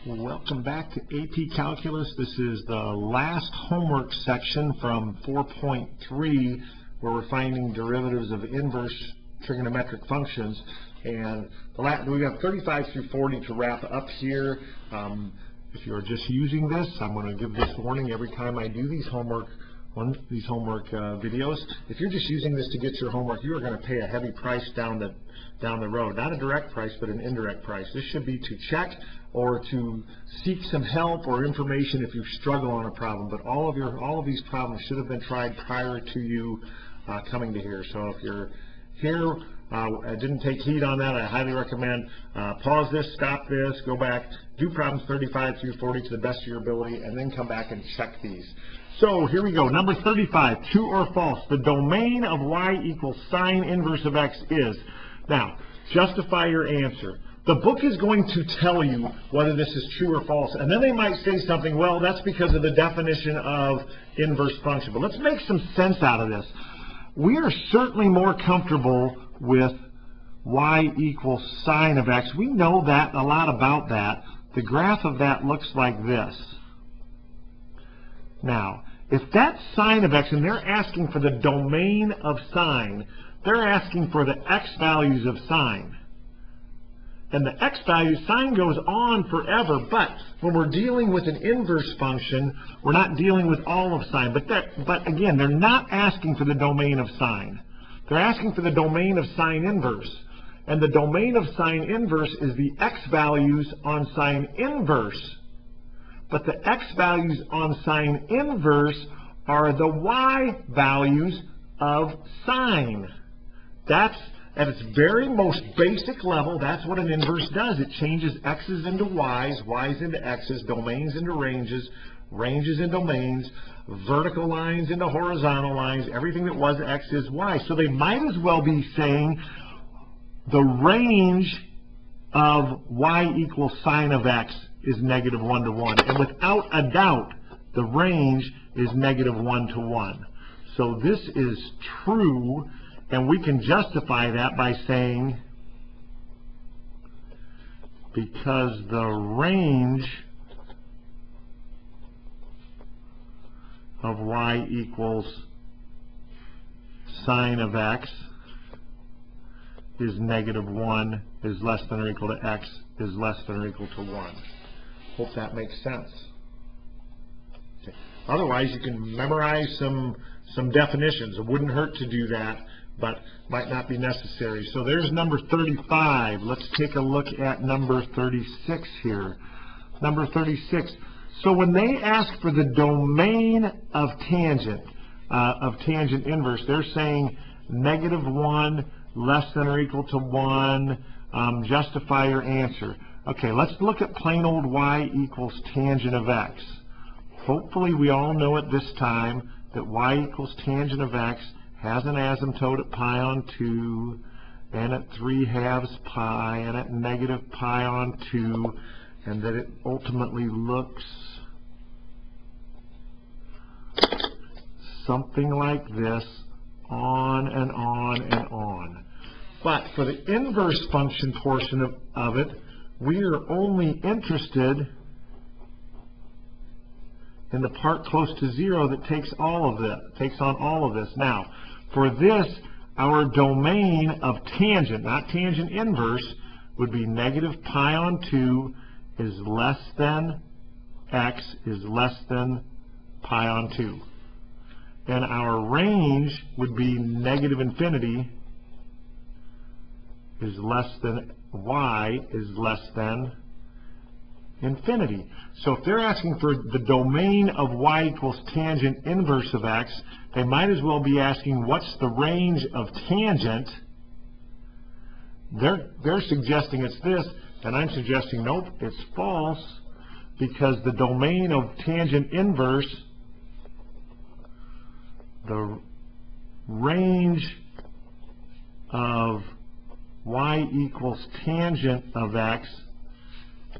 Welcome back to AP Calculus. This is the last homework section from 4.3 where we're finding derivatives of inverse trigonometric functions. And we have 35 through 40 to wrap up here. If you're just using this, I'm going to give this warning every time I do these homework videos. If you're just using this to get your homework, you are going to pay a heavy price down the road. Not a direct price, but an indirect price. This should be to check or to seek some help or information if you struggle on a problem. But all of these problems should have been tried prior to you coming to here. So if you're here, I didn't take heed on that, I highly recommend pause this, stop this, go back, do problems 35 through 40 to the best of your ability, and then come back and check these. So here we go. Number 35, true or false. The domain of y equals sine inverse of x is. Now, justify your answer. The book is going to tell you whether this is true or false, and then they might say something, well, that's because of the definition of inverse function. But let's make some sense out of this. We are certainly more comfortable with y equals sine of x. We know that a lot about that. The graph of that looks like this. Now, if that's sine of x, and they're asking for the domain of sine, they're asking for the x values of sine. And the x value, sine goes on forever, but when we're dealing with an inverse function, we're not dealing with all of sine. But again, they're not asking for the domain of sine. They're asking for the domain of sine inverse. And the domain of sine inverse is the x values on sine inverse. But the x values on sine inverse are the y values of sine. That's at its very most basic level, that's what an inverse does. It changes x's into y's, y's into x's, domains into ranges, ranges into domains, vertical lines into horizontal lines. Everything that was x is y. So they might as well be saying the range of y equals sine of x is negative 1 to 1. And without a doubt, the range is negative 1 to 1. So this is true. And we can justify that by saying because the range of y equals sine of x is negative 1 is less than or equal to x is less than or equal to 1. Hope that makes sense. Okay. Otherwise, you can memorize some definitions. It wouldn't hurt to do that, but might not be necessary. So there's number 35. Let's take a look at number 36 here. Number 36. So when they ask for the domain of tangent inverse, they're saying negative 1, less than or equal to 1, justify your answer. Okay, let's look at plain old y equals tangent of x. Hopefully we all know at this time that y equals tangent of x has an asymptote at pi on 2, and at 3/2 pi, and at negative pi on 2, and that it ultimately looks something like this, on and on and on. But for the inverse function portion of it, we are only interested in the part close to 0 that takes on all of this. Now, for this, our domain of tangent, not tangent inverse, would be negative pi on 2 is less than x is less than pi on 2. And our range would be negative infinity is less than y is less than infinity. So if they're asking for the domain of y equals tangent inverse of x, they might as well be asking what's the range of tangent. They're suggesting it's this, and I'm suggesting nope, it's false, because the domain of tangent inverse, the range of y equals tangent of x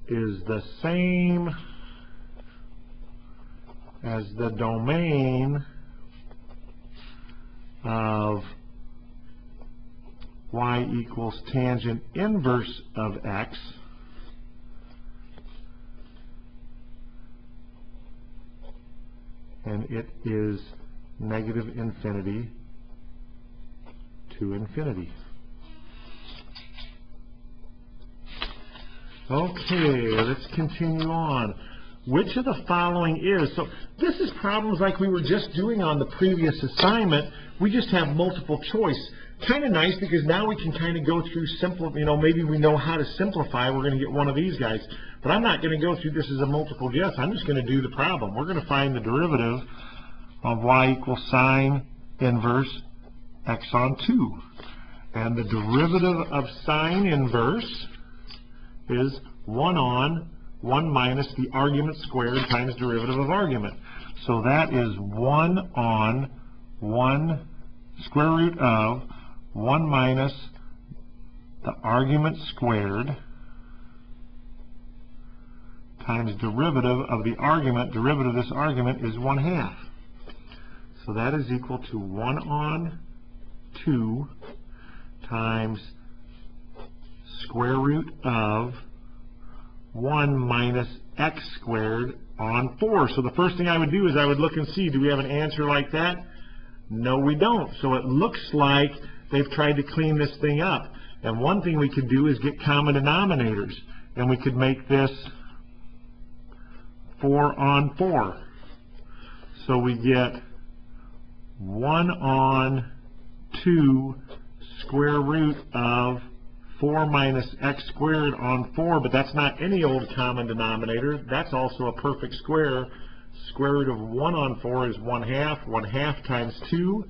is the same as the domain of y equals tangent inverse of x and it is negative infinity to infinity. Okay, let's continue on. Which of the following is? So this is problems like we were just doing on the previous assignment. We just have multiple choice. Kind of nice because now we can kind of go through simple, maybe we know how to simplify. We're going to get one of these guys. But I'm not going to go through this as a multiple guess. I'm just going to do the problem. We're going to find the derivative of y equals sine inverse x on 2. And the derivative of sine inverse is 1 on 1 minus the argument squared times derivative of argument. So that is 1 on 1 square root of 1 minus the argument squared times derivative of the argument. Derivative of this argument is 1/2. So that is equal to 1 on 2 times square root of 1 minus x squared on 4. So the first thing I would do is I would look and see, do we have an answer like that? No, we don't. So it looks like they've tried to clean this thing up. And one thing we could do is get common denominators. And we could make this 4 on 4. So we get 1 on 2 square root of 4 minus x squared on 4, but that's not any old common denominator. That's also a perfect square. Square root of 1 on 4 is 1/2. 1/2 times 2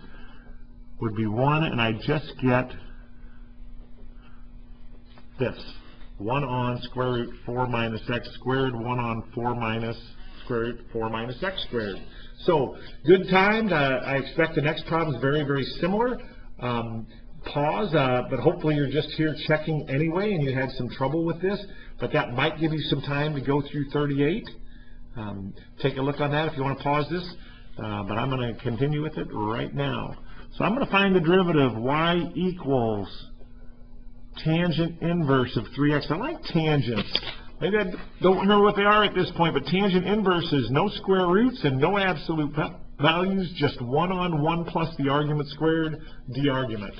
would be 1, and I just get this. 1 on square root 4 minus x squared, 1 on 4 minus square root 4 minus x squared. So, good times. I expect the next problem is very, very similar. Pause, but hopefully you're just here checking anyway and you had some trouble with this, but that might give you some time to go through 38. Take a look on that if you want to pause this, but I'm going to continue with it right now. So I'm going to find the derivative. Y equals tangent inverse of 3x. I like tangents. Maybe I don't remember what they are at this point, but tangent inverse is no square roots and no absolute values, just 1 on 1 plus the argument squared, the argument.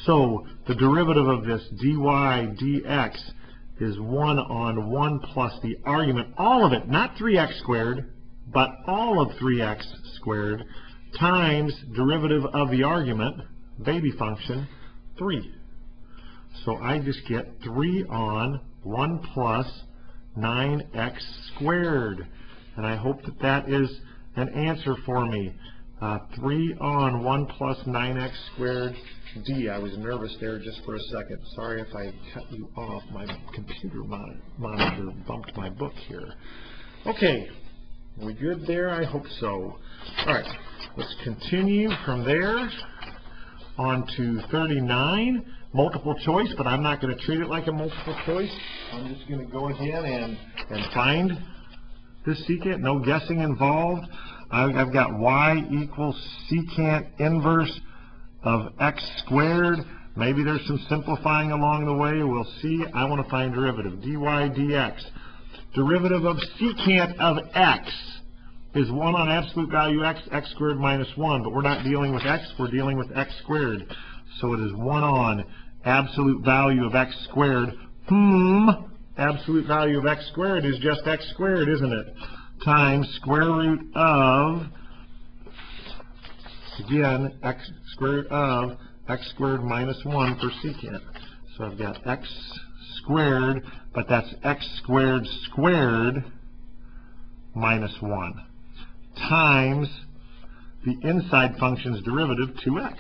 So the derivative of this dy dx is 1 on 1 plus the argument, all of it, not 3x squared, but all of 3x squared, times derivative of the argument, baby function, 3. So I just get 3 on 1 plus 9x squared. And I hope that that is an answer for me. 3 on 1 plus 9x squared d. I was nervous there just for a second. Sorry if I cut you off. My computer monitor bumped my book here. Okay, we good there? I hope so. All right, let's continue from there on to 39. Multiple choice, but I'm not going to treat it like a multiple choice. I'm just going to go ahead and find this secant. No guessing involved. I've got y equals secant inverse of x squared. Maybe there's some simplifying along the way. We'll see. I want to find derivative. dy dx. Derivative of secant of x is 1 on absolute value x, x squared minus 1. But we're not dealing with x. We're dealing with x squared. So it is 1 on absolute value of x squared. Absolute value of x squared is just x squared, isn't it? Times square root of, again, x square root of x squared minus 1 for secant. So I've got x squared, but that's x squared squared minus 1 times the inside function's derivative, 2x.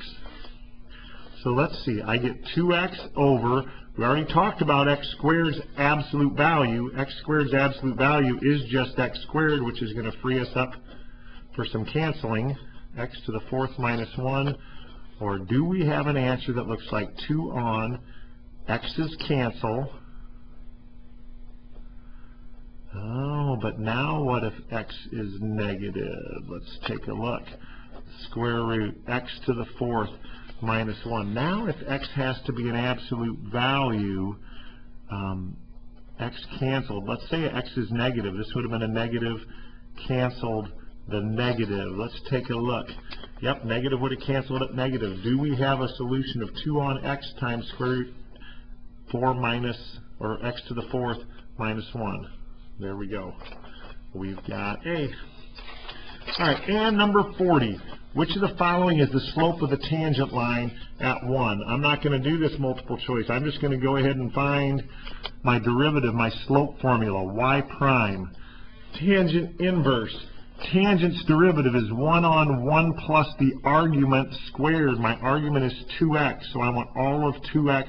So let's see, I get 2x over, we already talked about x squared's absolute value. X squared's absolute value is just x squared, which is going to free us up for some canceling. X to the 4th minus 1. Or do we have an answer that looks like 2 on x's cancel? Oh, but now what if x is negative? Let's take a look. Square root x to the 4th minus 1. Now if x has to be an absolute value, x canceled. Let's say x is negative. This would have been a negative canceled the negative. Let's take a look. Yep, negative would have canceled at negative. Do we have a solution of 2 on x times square root 4 minus, or x to the 4th minus 1? There we go. We've got A. All right, and number 40. Which of the following is the slope of the tangent line at 1? I'm not going to do this multiple choice. I'm just going to go ahead and find my derivative, my slope formula, y prime. Tangent inverse. Tangent's derivative is 1 on 1 plus the argument squared. My argument is 2x, so I want all of 2x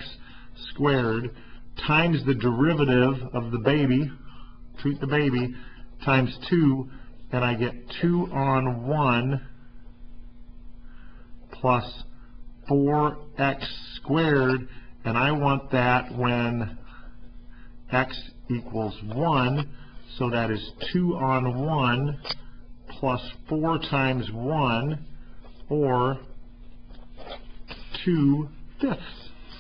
squared times the derivative of the baby, treat the baby, times 2, and I get 2 on 1 plus 4x squared, and I want that when x equals 1, so that is 2 on 1 plus 4 times 1, or 2/5.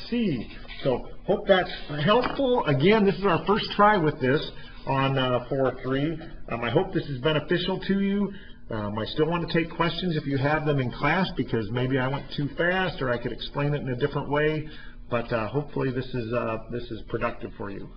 C. So hope that's helpful. Again, this is our first try with this on 4-3. I hope this is beneficial to you. I still want to take questions if you have them in class, because maybe I went too fast or I could explain it in a different way. But hopefully this is productive for you.